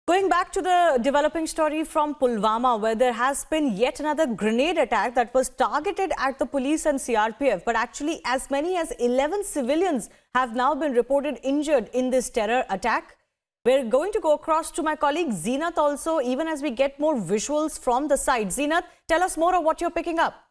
Going back to the developing story from Pulwama, where there has been yet another grenade attack that was targeted at the police and CRPF, but actually as many as 11 civilians have now been reported injured in this terror attack. We're going to go across to my colleague Zeenat also, even as we get more visuals from the site. Zeenat, tell us more of what you're picking up.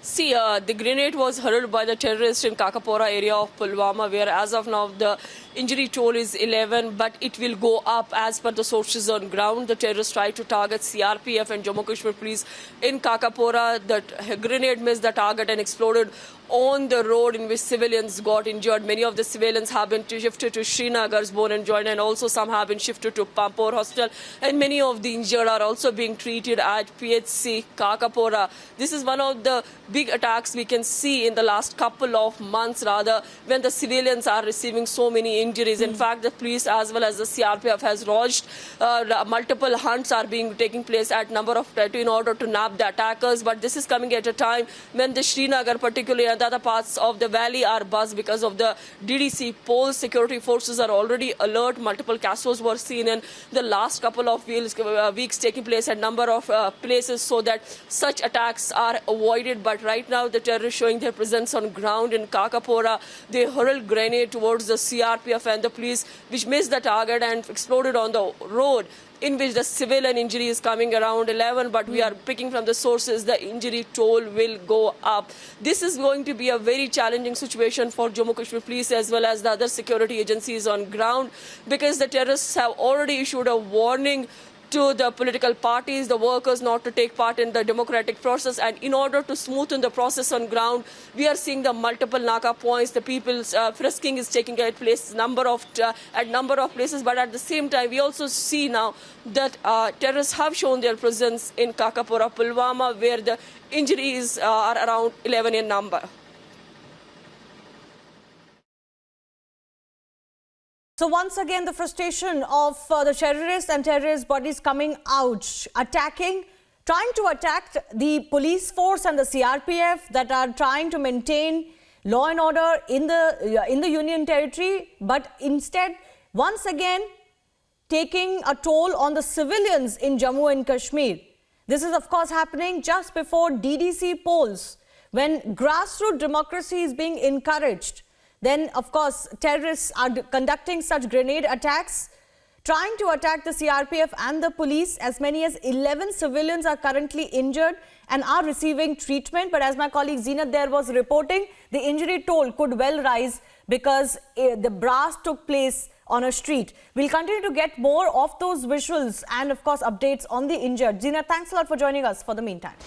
See, the grenade was hurled by the terrorists in Kakapora area of Pulwama, where as of now the injury toll is 11, but it will go up as per the sources on ground. The terrorists tried to target CRPF and Jammu Kashmir police in Kakapora. The grenade missed the target and exploded on the road, in which civilians got injured. Many of the civilians have been shifted to Srinagar's Bone and Joint, and also some have been shifted to Pampore Hospital, and many of the injured are also being treated at PHC Kakapora. This is one of the big attacks we can see in the last couple of months, rather, when the civilians are receiving so many injuries. In fact, the police as well as the CRPF has launched multiple hunts are taking place at number of in order to nab the attackers. But this is coming at a time when the Srinagar, particularly and the other parts of the valley, are buzzed because of the DDC polls. Security forces are already alert. Multiple castles were seen in the last couple of weeks taking place at number of places so that such attacks are avoided. But right now, the terrorists showing their presence on ground in Kakapora. They hurled grenade towards the CRPF and the police, which missed the target and exploded on the road, in which the civilian injury is coming around 11, but we are picking from the sources the injury toll will go up. This is going to be a very challenging situation for Jammu Kashmir police as well as the other security agencies on ground, because the terrorists have already issued a warning to the political parties, the workers, not to take part in the democratic process. And in order to smoothen the process on ground, we are seeing the multiple Naka points. The people's frisking is taking place at number of places. But at the same time, we also see now that terrorists have shown their presence in Kakapora, Pulwama, where the injuries are around 11 in number. So once again, the frustration of the terrorists and terrorist bodies coming out, trying to attack the police force and the CRPF that are trying to maintain law and order in the Union Territory, but instead, once again, taking a toll on the civilians in Jammu and Kashmir. This is, of course, happening just before DDC polls, when grassroots democracy is being encouraged. Then, of course, terrorists are conducting such grenade attacks, trying to attack the CRPF and the police. As many as 11 civilians are currently injured and are receiving treatment. But as my colleague Zeenat there was reporting, the injury toll could well rise because the blast took place on a street. We'll continue to get more of those visuals and, of course, updates on the injured. Zeenat, thanks a lot for joining us for the meantime.